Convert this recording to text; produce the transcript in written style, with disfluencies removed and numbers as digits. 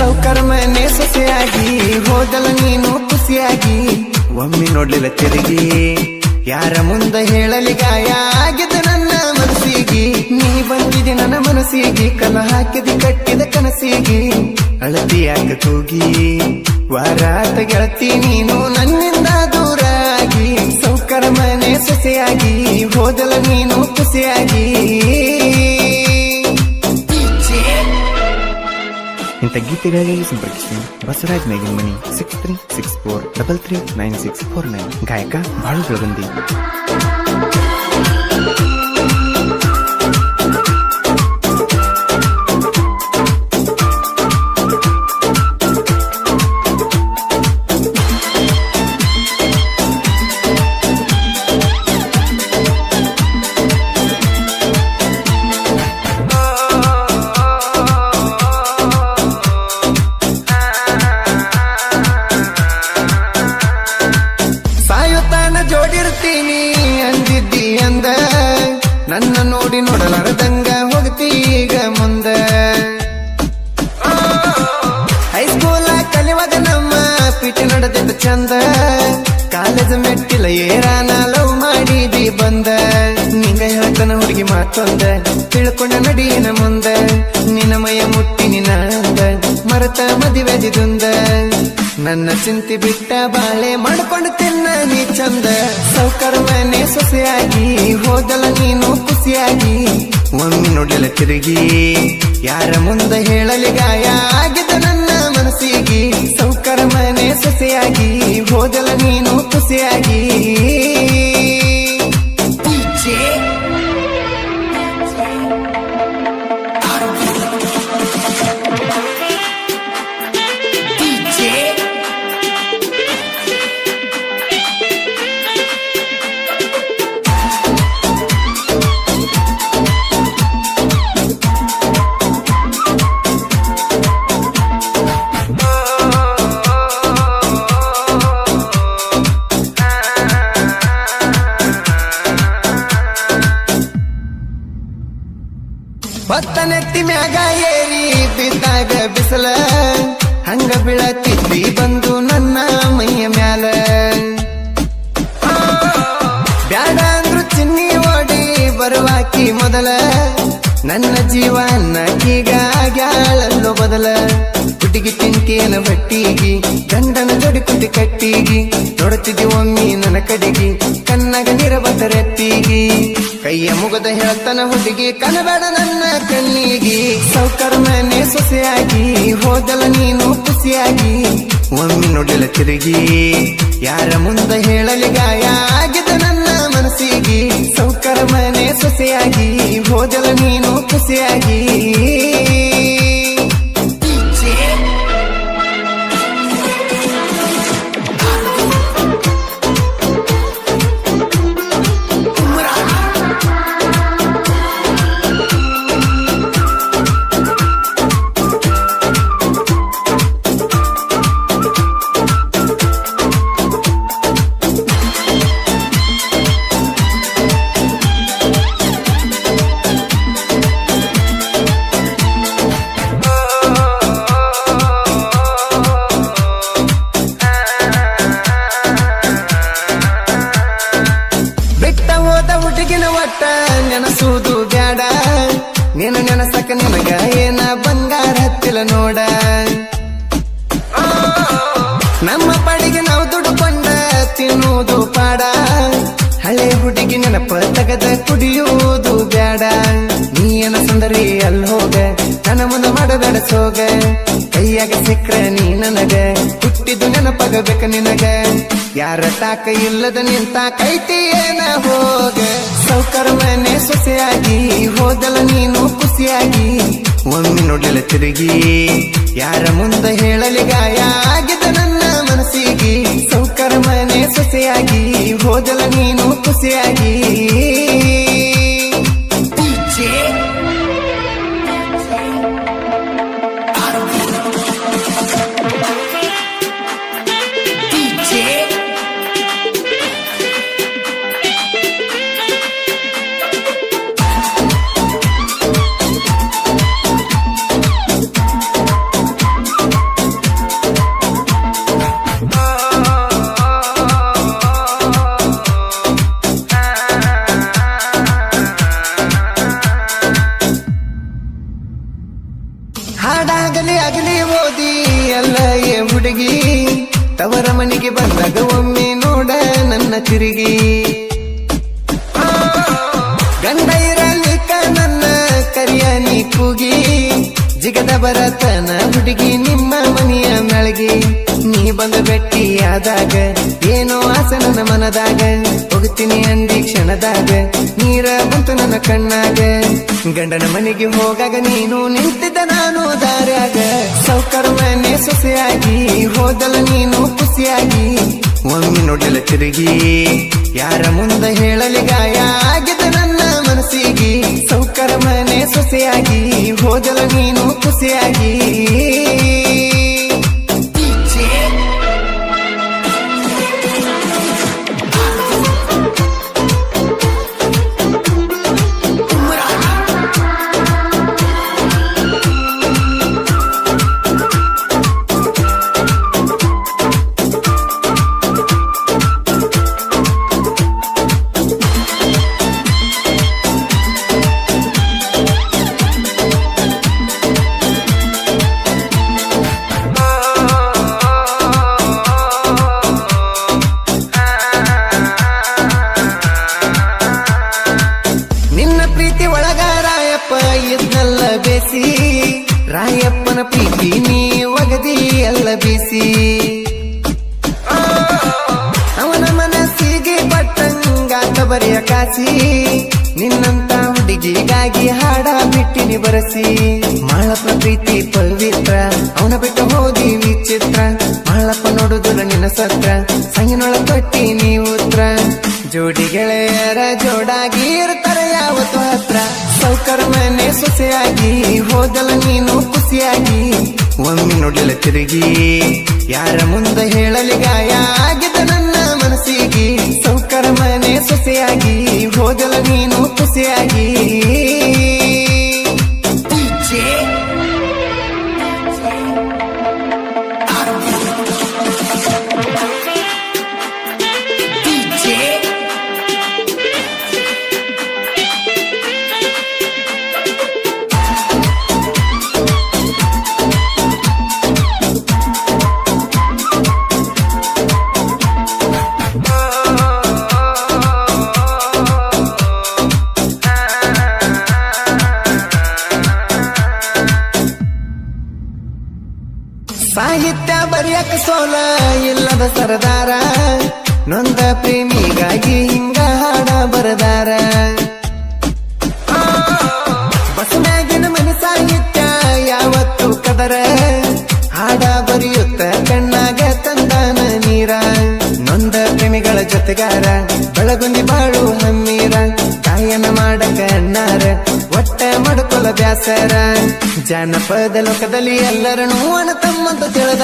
ಸೌಕರ ಮನೆ ಸೊಸೆಯಾಗಿ ಹೋದಲ ನೀನು ಖುಷಿಯಾಗಿ ಒಮ್ಮೆ ನೋಡ್ಲಿಲ್ಲ ತಿರುಗಿ ಯಾರ ಮುಂದ ಹೇಳಲಿ ಗಾಯ ಆಗಿದ ನನ್ನ ಮನಸ್ಸಿಗೆ ನೀ ಬಂದಿದೆ ನನ್ನ ಮನಸ್ಸಿಗೆ ಕಲ ಹಾಕಿದ ಕಟ್ಟಿದ ಕನಸಿಗೆ ಅಳತಿಯಾಗ ತೂಗಿ ವಾರಾತ ಗೆಳತಿ ನೀನು ನನ್ನಿಂದ ದೂರಾಗಿ ಸೌಕರ ಮನೆ ಸೊಸೆಯಾಗಿ ಹೋದಲ ನೀನು ಖುಷಿಯಾಗಿ ಇಂಥ ಗೀತೆಗಳಿಗಾಗಿ ಸಂಪರ್ಕಿಸಿ ಬಸವರಾಜ್ ಮೇಗಿನ ಮನಿ 6364339649 ಗಾಯಕ ಬಾಳು ಬೆಳಗುಂದಿ. ಜೋಡಿರ್ತೀನಿ ಅಂದಿದ್ದಿ ಅಂದ ನನ್ನ ನೋಡಿ ನೋಡಲಾರದಂಗ ಹೋಗ್ತೀಗ ಮುಂದ ಹೈಸ್ಕೂಲ ಕಲಿಯುವಾಗ ನಮ್ಮ ಪಿಟಿ ನಡೆದಿದ್ದ ಚಂದ ಕಾಲೇಜ್ ಮೆಟ್ಟಿಲ ಏರಾನ ಲವ್ ಮಾಡಿದಿ ಬಂದ ನಿಂಗ ಹೇಳ್ತಾನ ಹುಡುಗಿ ಮಾತೊಂದ ತಿಳ್ಕೊಂಡ ನಡಿಯನ ಮುಂದ ನಿನ್ನ ಮಯ ಮುಟ್ಟಿ ನಿನ್ನ ಅಂದ ಮರತ ಮದಿವೆದಿದುಂದ ನನ್ನ ಚಿಂತೆ ಬಿಟ್ಟ ಬಾಳೆ ಮಾಡ್ಕೊಂಡು ತಿನ್ನ ನೀ ಚಂದ ಸೌಕರ ಮನೆ ಸೊಸೆಯಾಗಿ ಹೋದಲ ನೀನು ಖುಷಿಯಾಗಿ ಒಮ್ಮೆ ನೋಡಲ ತಿರುಗಿ ಯಾರ ಮುಂದ ಹೇಳಲಿ ಗಾಯ ಆಗಿದ ನನ್ನ ಮನಸ್ಸಿಗೆ ಸೌಕರ ಮನೆ ಸೊಸೆಯಾಗಿ ಹೋದಲ ನೀನು ಖುಷಿಯಾಗಿ ಹೊತ್ತನೆತ್ತಿ ಮ್ಯಾಗ ಏರಿ ಬಿದ್ದಾಗ ಬಿಸಲ ಹಂಗ ಬೀಳತಿದ್ದಿ ಬಂದು ನನ್ನ ಮೈಯ ಮ್ಯಾಲ ಬ್ಯಾಡ ಅಂದ್ರು ಚಿನ್ನಿ ಓಡಿ ಬರುವಾಕಿ ಮೊದಲ ನನ್ನ ಜೀವನಕ್ಕೀಗ ಆಗ್ಯಾಳಲ್ಲೋ ಬದಲ ಹುಡುಗಿ ತಿಂಕೇನ ಬಟ್ಟಿಗಿ ಗಂಡನ ಜೋಡಿ ಕುಟಿ ಕಟ್ಟಿಗಿ ನೋಡುತ್ತಿದ್ದಿ ಒಮ್ಮಿ ನನ್ನ ಕಡೆಗಿ ಕಣ್ಣಾಗ ನೀರ ಬದರೆತ್ತಿಗಿ ಕೈಯ ಮುಗದ ಹೇಳ್ತಾನ ಹುಡುಗಿ ಕನಬೇಡ ನನ್ನ ಕಣ್ಣಿಗಿ ಸೌಕರ ಮನೆ ಸೊಸೆಯಾಗಿ ಹೋದಲ ನೀನು ಖುಷಿಯಾಗಿ ಒಮ್ಮೆ ನೋಡಲ ತಿರುಗಿ ಯಾರ ಮುಂದ ಹೇಳಲಿ ಗಾಯ ಆಗಿದ ನನ್ನ ಮನಸ್ಸಿಗೆ ಸೌಕರ ಮನೆ ಸೊಸೆಯಾಗಿ ಹೋದಲ ನೀನು ಖುಷಿಯಾಗಿ ಹುಡುಗಿನ ಒಟ್ಟ ನೆನಸುವುದು ಬ್ಯಾಡ ನೀನು ನೆನಸಕ ನಿನಗ ಏನ ಬಂಗಾರ ಹತ್ತಿಲ ನೋಡ ನಮ್ಮ ಪಾಡಿಗೆ ನಾವು ದುಡ್ಕೊಂಡ ತಿನ್ನುವುದು ಪಾಡ ಹಳೆ ಹುಡುಗಿ ನೆನಪ ತಗದ ಕುಡಿಯುವುದು ಬ್ಯಾಡ ನೀನ ಸುಂದರಿ ಅಲ್ಲಿ ಹೋಗ ನನ್ನ ಮುಂದ ಮಾಡಬೇಡ ಸೋಗ ಕೈಯಾಗ ಸಿಕ್ರ ನೀ ನನಗ ಹುಟ್ಟಿದ್ದು ನೆನಪಾಗಬೇಕ ನಿನಗ ಯಾರ ತಾಕ ಇಲ್ಲದ ನಿಂತ ಕೈತಿ ಏನ ಹೋಗ ಸೌಕರ ಮನೆ ಸೊಸೆಯಾಗಿ ಹೋದಲ ನೀನು ಖುಷಿಯಾಗಿ ಒಮ್ಮೆ ನೋಡಲ ತಿರುಗಿ ಯಾರ ಮುಂದ ಹೇಳಲಿ ಗಾಯ ಆಗಿದ ನನ್ನ ಮನಸ್ಸಿಗೆ ಸೌಕರ ಮನೆ ಸೊಸೆಯಾಗಿ ಹೋದಲ ನೀನು ಖುಷಿಯಾಗಿ ಹಾಡಾಗಲಿ ಆಗಲಿ ಓದಿ ಅಲ್ಲ ಏ ಹುಡುಗಿ ತವರ ಮನೆಗೆ ಬಂದಾಗ ಒಮ್ಮೆ ನೋಡ ನನ್ನ ತಿರುಗಿ ಗಂಡ ಇರಲಿಕ್ಕ ನನ್ನ ಕರಿಯ ನೀ ಕೂಗಿ ಜಿಗದ ಬರತನ ಹುಡುಗಿ ನಿಮ್ಮ ಮನೆಯ ಮೆಳಗಿ ನೀ ಬಂದ ಭೆಟ್ಟಿಯಾದಾಗ ಏನೋ ಆಸೆ ನನ್ನ ಮನದಾಗ ಹೋಗ್ತೀನಿ ಅಂದಿ ಕ್ಷಣದಾಗ ನೀರ ಬಂತು ನನ್ನ ಕಣ್ಣಾಗ ಗಂಡನ ಮನೆಗೆ ಹೋಗಾಗ ನೀನು ನಿಂತಿದ್ದ ನಾನು ದಾರ್ಯಾಗ ಸೌಕರ ಮನೆ ಸೊಸೆಯಾಗಿ ಹೋದಲ ನೀನು ಖುಷಿಯಾಗಿ ಒಮ್ಮೆ ನೋಡಲ ತಿರುಗಿ ಯಾರ ಮುಂದ ಹೇಳಲಿ ಗಾಯ ಆಗಿದ್ದ ನನ್ನ ಮನಸ್ಸಿಗೆ ಸೌಕರ ಮನೆ ಸೊಸೆಯಾಗಿ ಹೋದಲ ನೀನು ಖುಷಿಯಾಗಿ ಇದ್ನಲ್ಲ ಬೇಸಿ ರಾಯಪ್ಪನ ಪ್ರೀತಿ ನೀ ಒಗದಿ ಎಲ್ಲ ಬೀಸಿ ಅವನ ಮನಸ್ಸಿಗೆ ಪಟ್ಟಂಗಾತ ಬರೆಯ ಕಾಸಿ ನಿನ್ನಂತ ಹುಡುಗಿಗಾಗಿ ಹಾಡ ಬಿಟ್ಟಿನಿ ಬರಸಿ ಮಾಳಪ್ಪ ಪ್ರೀತಿ ಪವಿತ್ರ ಅವನ ಬಿಟ್ಟು ಹೋದಿ ವಿಚಿತ್ರ ಮಾಳಪ್ಪ ನೋಡುದಿಲ್ಲ ನಿನ್ನ ಸತ್ರ ಸಂಗಿನೊಳ ಕಟ್ಟಿ ನೀ ಉತ್ರ ಜೋಡಿ ಗೆಳೆಯರ ಜೋಡಾಗಿ ಇರ್ತಾರೆ ಯಾವತ್ತು ಹತ್ರ ಸೌಕರ ಮನೆ ಸೊಸೆಯಾಗಿ ಹೋದಲ ನೀನು ಖುಷಿಯಾಗಿ ಒಮ್ಮೆ ನೋಡಲ ತಿರುಗಿ ಯಾರ ಮುಂದೆ ಹೇಳಲಿ ಗಾಯ ಆಗಿದ್ದ ನನ್ನ ಮನಸ್ಸಿಗೆ ಸೌಕರ ಮನೆ ಸೊಸೆಯಾಗಿ ಹೋದಲ ನೀನು ಖುಷಿಯಾಗಿ ಸಾಹಿತ್ಯ ಬರೆಯಕ ಸೋಲ ಇಲ್ಲದ ಸರದಾರ ನೊಂದ ಪ್ರೇಮಿಗಾಗಿ ಹಿಂಗ ಹಾಡ ಬರದಾರ ಬಸನಾಗಿನ ಮನೆ ಸಾಹಿತ್ಯ ಯಾವತ್ತು ಕದರ ಹಾಡ ಬರೆಯುತ್ತ ಕಣ್ಣಾಗ ತಂದಾನ ನೀರ ನೊಂದ ಪ್ರೇಮಿಗಳ ಜೊತೆಗಾರ ಬೆಳಗುಂದಿ ಬಾಳು ಹಮ್ಮೀರ ಗಾಯನ ಮಾಡಕ ಅಣ್ಣಾರ ಒಟ್ಟ ಮಡ್ಕೊಲ ಬ್ಯಾಸರ ಜಾನಪದ ಲೋಕದಲ್ಲಿ ಎಲ್ಲರನ್ನೂ ಅಣ್ಣ ತಮ್ಮಂತ ತಿಳಿದ